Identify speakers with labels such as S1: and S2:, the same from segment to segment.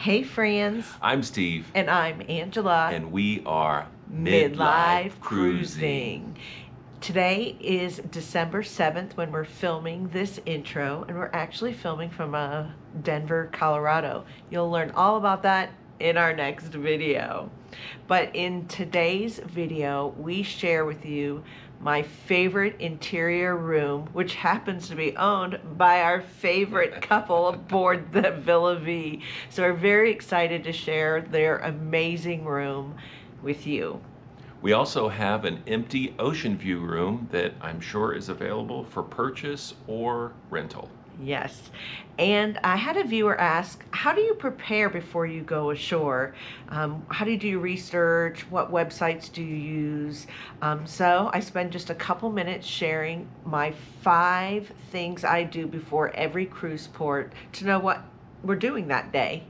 S1: Hey friends,
S2: I'm Steve.
S1: and I'm Angela.
S2: And we are
S1: Midlife Cruising. Today is December 7th when we're filming this intro, and we're actually filming from Denver, Colorado. You'll learn all about that in our next video. But in today's video, we share with you my favorite interior room, which happens to be owned by our favorite couple aboard the Villa Vie. So we're very excited to share their amazing room with you.
S2: We also have an empty ocean view room that I'm sure is available for purchase or rental.
S1: Yes, and I had a viewer ask, how do you prepare before you go ashore? How do you do your research? What websites do you use? So I spend just a couple minutes sharing my 5 things I do before every cruise port to know what we're doing that day.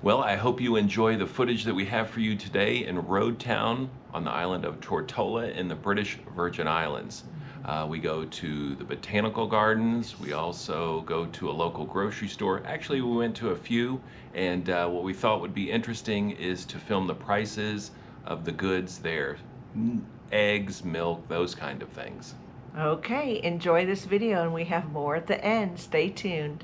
S2: Well, I hope you enjoy the footage that we have for you today in Road Town on the island of Tortola in the British Virgin Islands. We go to the botanical gardens. We also go to a local grocery store. Actually, we went to a few, and what we thought would be interesting is to film the prices of the goods there. Eggs, milk, those kind of things.
S1: Okay, enjoy this video, and we have more at the end. Stay tuned.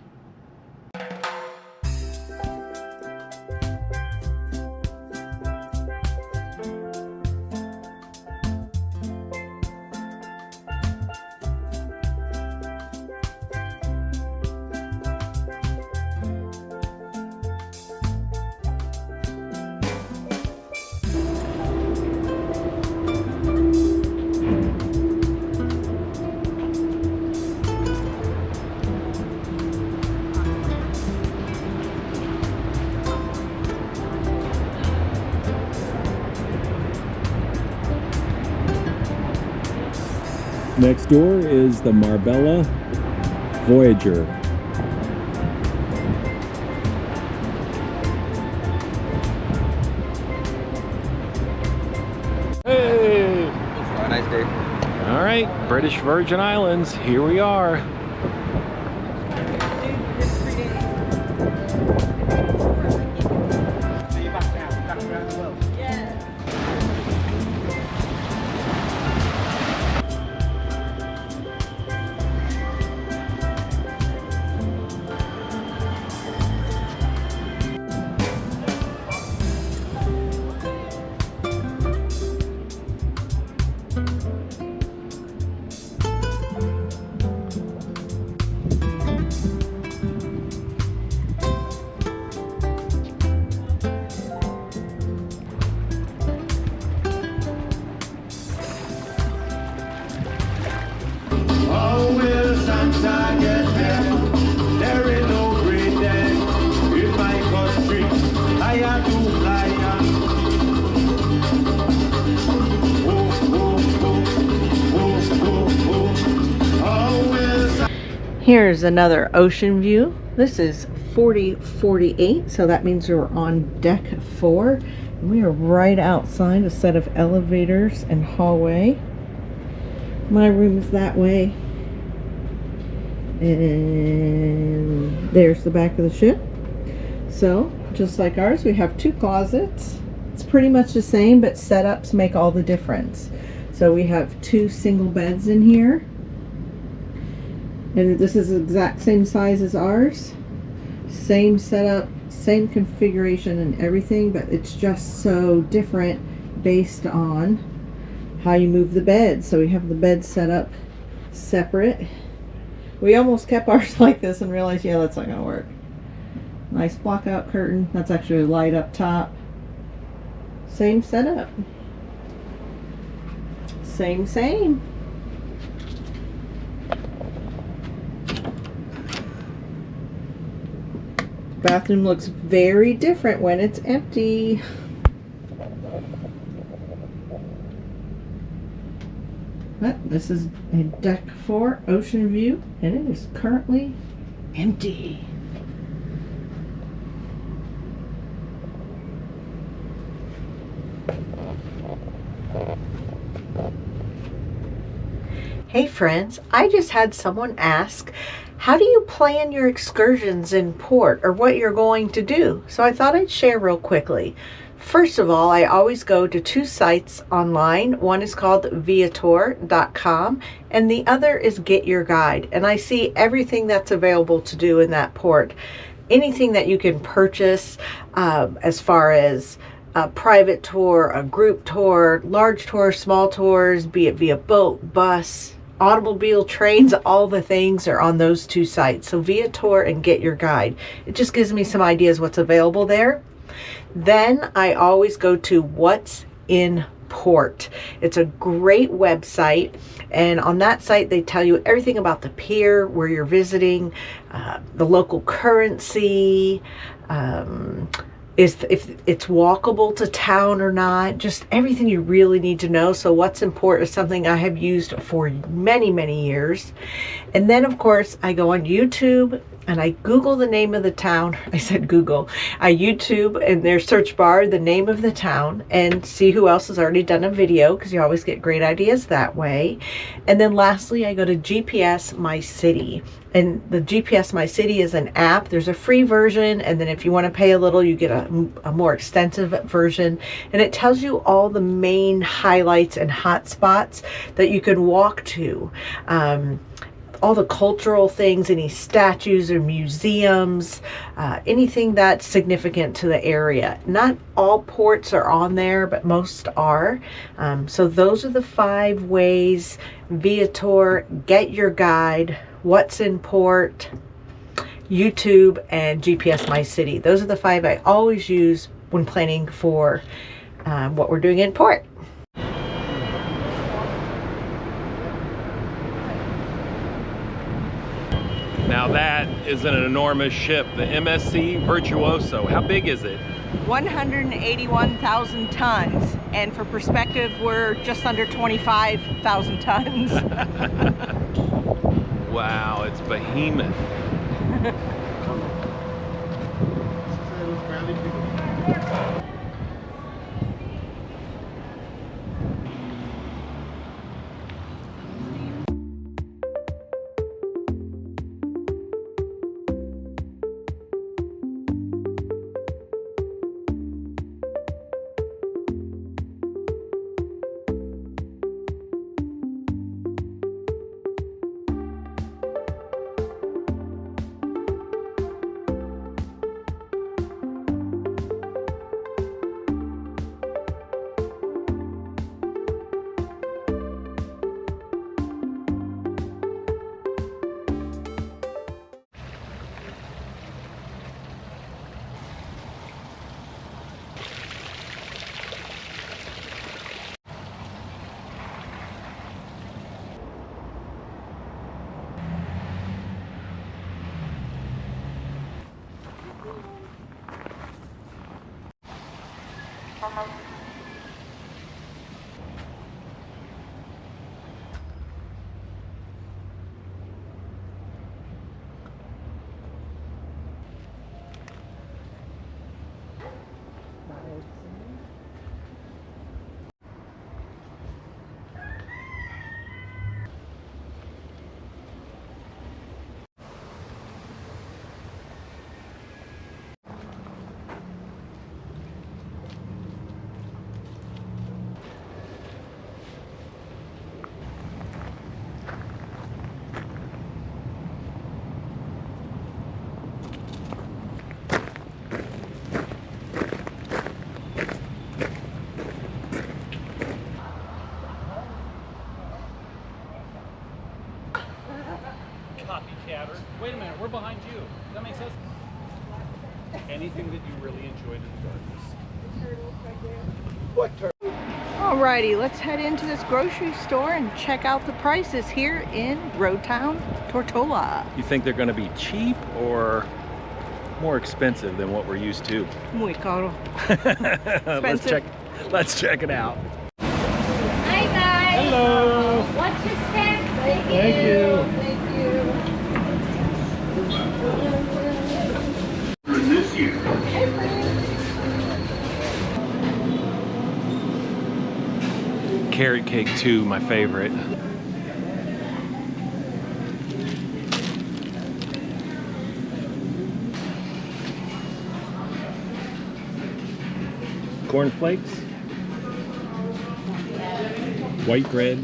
S3: Next door is the Marbella Voyager.
S2: Hey!
S4: Have a nice day.
S2: All right, British Virgin Islands, here we are.
S1: Here's another ocean view. This is 4048, so that means we're on deck 4. We are right outside a set of elevators and hallway. My room is that way. And there's the back of the ship. So, just like ours, we have 2 closets. It's pretty much the same, but setups make all the difference. So we have 2 single beds in here. And this is the exact same size as ours. Same setup, same configuration and everything, but it's just so different based on how you move the bed. So we have the bed set up separate. We almost kept ours like this and realized, yeah, that's not gonna work. Nice block out curtain. That's actually a light up top. Same setup. Same. Bathroom looks very different when it's empty. But this is a deck 4 ocean view, and it is currently empty. Hey friends, I just had someone ask, how do you plan your excursions in port, or what you're going to do? So I thought I'd share real quickly. First of all, I always go to two sites online. One is called viator.com and the other is Get Your Guide. And I see everything that's available to do in that port. Anything that you can purchase as far as a private tour, a group tour, large tours, small tours, be it via boat, bus, automobile, trains, all the things are on those two sites. So Viator and Get Your Guide. It just gives me some ideas what's available there. Then I always go to What's in Port. It's a great website, and on that site they tell you everything about the pier, where you're visiting, the local currency, if it's walkable to town or not, just everything you really need to know. So What's in Port is something I have used for many years. And then of course I go on YouTube and I Google the name of the town. I said Google. I YouTube in their search bar the name of the town and see who else has already done a video, because you always get great ideas that way. And then lastly, I go to GPS My City. And the GPS My City is an app. There's a free version, and then if you want to pay a little, you get a more extensive version. And it tells you all the main highlights and hot spots that you can walk to. All the cultural things, any statues or museums, anything that's significant to the area. Not all ports are on there, but most are. So those are the 5 ways: Viator, Get Your Guide, What's in Port, YouTube, and GPS My City. Those are the 5 I always use when planning for what we're doing in port.
S2: Now that is an enormous ship, the MSC Virtuoso. How big is it?
S1: 181,000 tons, and for perspective, we're just under 25,000 tons.
S2: Wow, it's behemoth.
S4: Copycatter. Wait a minute, we're behind you. That makes sense. Anything that you really enjoyed in the gardens? What turtle?
S1: Alrighty, let's head into this grocery store and check out the prices here in Road Town, Tortola.
S3: You think they're going to be cheap or more expensive than what we're used to?
S1: Muy caro.
S3: Let's check it out.
S5: Hi guys.
S3: Hello.
S5: What's your snack? Thank
S3: you.
S5: Thank you.
S6: This year.
S2: Carrot cake too, my favorite.
S3: cornflakes, white bread.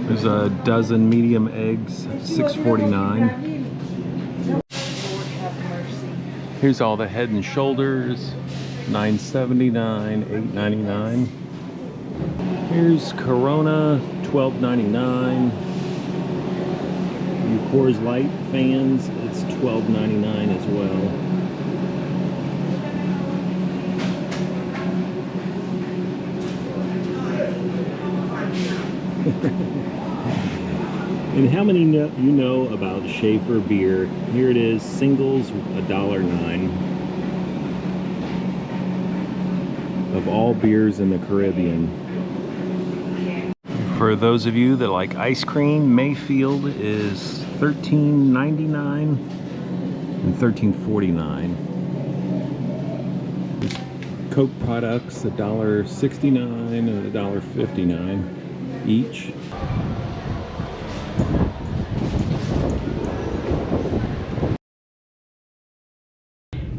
S3: There's a dozen medium eggs, $6.49. Here's all the head and shoulders, $9.79, $8.99. Here's Corona, $12.99. Coors Light fans, it's $12.99 as well. And how many you know about Schaefer beer? Here it is, singles, $1.09. Of all beers in the Caribbean. For those of you that like ice cream, Mayfield is $13.99 and $13.49. Coke products, $1.69 and $1.59 each.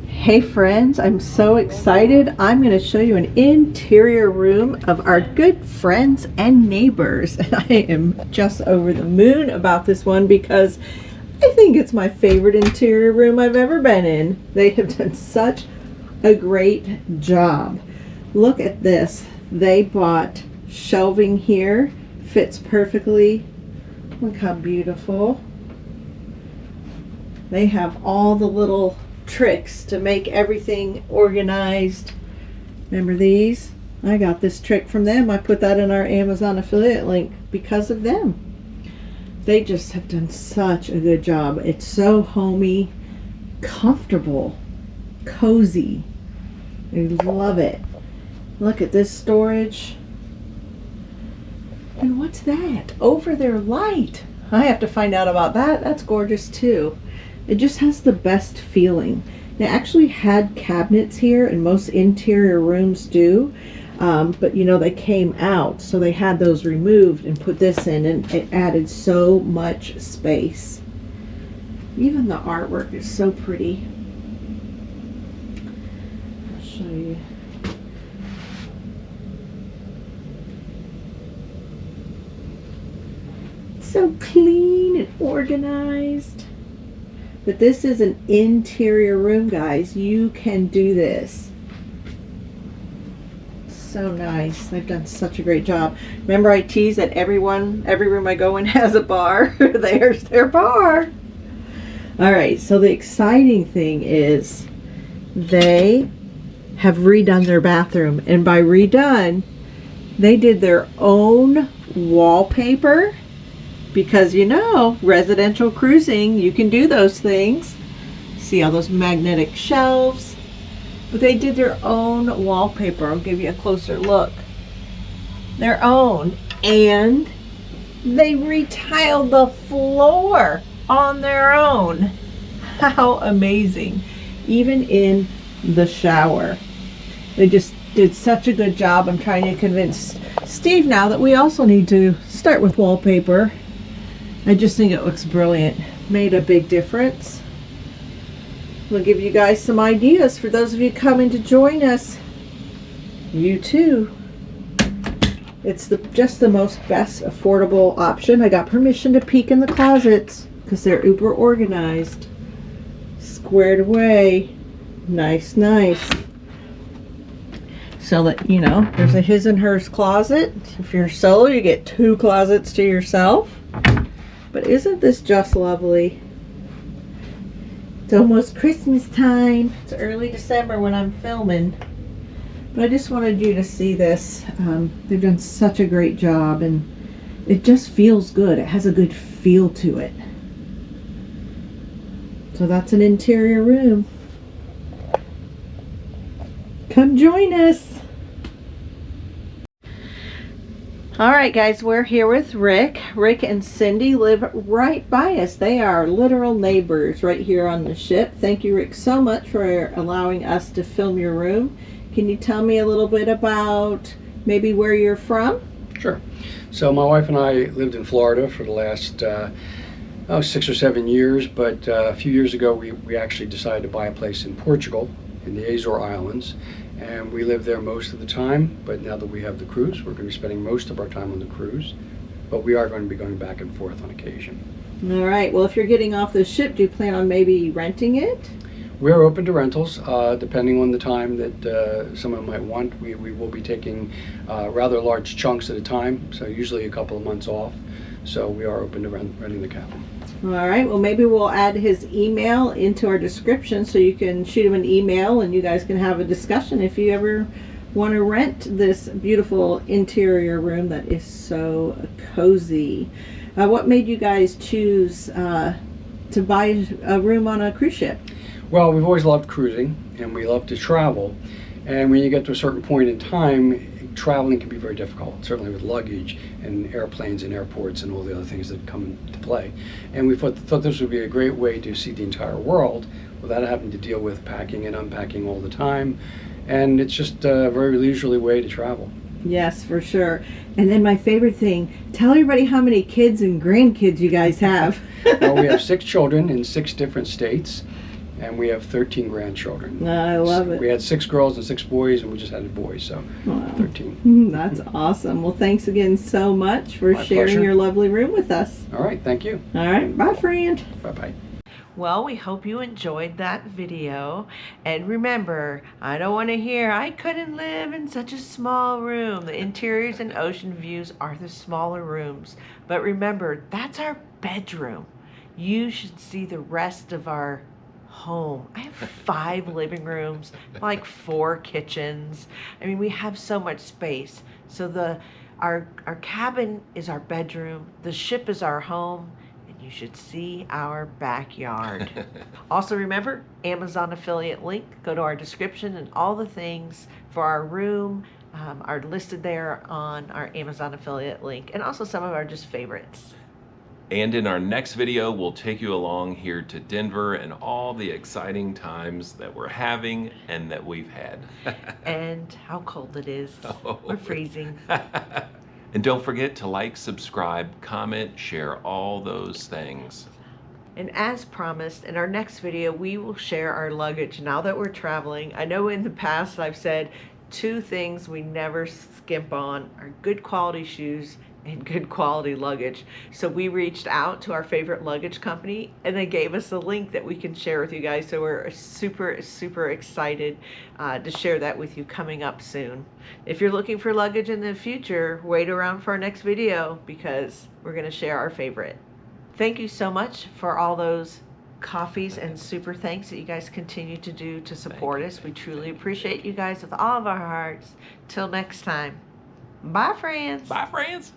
S1: Hey friends, I'm so excited. I'm going to show you an interior room of our good friends and neighbors. And I am just over the moon about this one because I think it's my favorite interior room I've ever been in. They have done such a great job. Look at this. They bought shelving here. Fits perfectly. Look how beautiful. They have all the little tricks to make everything organized. Remember these? I got this trick from them. I put that in our Amazon affiliate link because of them. They just have done such a good job. It's so homey, comfortable, cozy. I love it. Look at this storage. And what's that? Over their light. I have to find out about that. That's gorgeous too. It just has the best feeling. They actually had cabinets here, and most interior rooms do, but you know, they came out, so they had those removed and put this in, and it added so much space. Even the artwork is so pretty. I'll show you. So clean and organized. But this is an interior room, guys. You can do this. So nice. They've done such a great job. Remember, I tease that every room I go in has a bar. There's their bar. All right, so the exciting thing is they have redone their bathroom. And by redone, they did their own wallpaper. Because you know, residential cruising, you can do those things. See all those magnetic shelves? But they did their own wallpaper. I'll give you a closer look. Their own. And they retiled the floor on their own. How amazing. Even in the shower. They just did such a good job. I'm trying to convince Steve now that we also need to start with wallpaper. I just think it looks brilliant. Made a big difference. We'll give you guys some ideas for those of you coming to join us. You too. It's just the most best affordable option. I got permission to peek in the closets because they're uber organized. Squared away. Nice, nice. So that, you know, there's a his and hers closet. If you're solo, you get 2 closets to yourself. But isn't this just lovely? It's almost Christmas time. It's early December when I'm filming. But I just wanted you to see this. They've done such a great job, and it just feels good. It has a good feel to it. So that's an interior room. Come join us. All right, guys, we're here with Rick. Rick and Cindy live right by us. They are literal neighbors right here on the ship. Thank you, Rick, so much for allowing us to film your room. Can you tell me a little bit about maybe where you're from?
S6: Sure. So my wife and I lived in Florida for the last 6 or 7 years, but a few years ago we actually decided to buy a place in Portugal. in the Azore Islands. And we live there most of the time, but now that we have the cruise, we're going to be spending most of our time on the cruise. But we are going to be going back and forth on occasion.
S7: All right. Well, if you're getting off the ship, do you plan on maybe renting it?
S6: We're open to rentals, depending on the time that someone might want. We will be taking rather large chunks at a time, so usually a couple of months off. So we are open to renting the cabin.
S7: All right. Well, maybe we'll add his email into our description so you can shoot him an email and you guys can have a discussion if you ever want to rent this beautiful interior room that is so cozy. What made you guys choose to buy a room on a cruise ship?
S6: Well, we've always loved cruising and we love to travel. And when you get to a certain point in time, traveling can be very difficult, certainly with luggage and airplanes and airports and all the other things that come into play. And we thought this would be a great way to see the entire world without having to deal with packing and unpacking all the time. And it's just a very leisurely way to travel.
S7: Yes, for sure. And then my favorite thing, tell everybody how many kids and grandkids you guys have.
S6: Well, we have 6 children in 6 different states, and we have 13 grandchildren.
S7: I love it.
S6: We had 6 girls and 6 boys, and we just had a boy, so
S7: Wow.
S6: 13.
S7: That's awesome. Well, thanks again so much for
S6: My
S7: sharing
S6: pleasure.
S7: your lovely room with us.
S6: All right, thank you.
S7: All right. Bye, friend.
S6: Bye-bye.
S1: Well, we hope you enjoyed that video. And remember, I don't want to hear, I couldn't live in such a small room. The interiors and ocean views are the smaller rooms. But remember, that's our bedroom. You should see the rest of our home. I have 5 living rooms, like 4 kitchens. I mean, we have so much space. So our cabin is our bedroom. The ship is our home. You should see our backyard. Also remember, Amazon affiliate link. Go to our description and all the things for our room are listed there on our Amazon affiliate link, and also some of our just favorites.
S2: And in our next video, we'll take you along here to Denver and all the exciting times that we're having and that we've had.
S1: And how cold it is.
S2: Oh.
S1: We're freezing.
S2: And don't forget to like, subscribe, comment, share all those things.
S1: And as promised, in our next video, we will share our luggage now that we're traveling. I know in the past I've said 2 things we never skimp on are good quality shoes and good quality luggage. So we reached out to our favorite luggage company and they gave us a link that we can share with you guys. So we're super, super excited to share that with you coming up soon. If you're looking for luggage in the future, wait around for our next video because we're gonna share our favorite. Thank you so much for all those coffees and super thanks that you guys continue to do to support us. We truly appreciate you guys with all of our hearts. Till next time. Bye, friends.
S2: Bye, friends.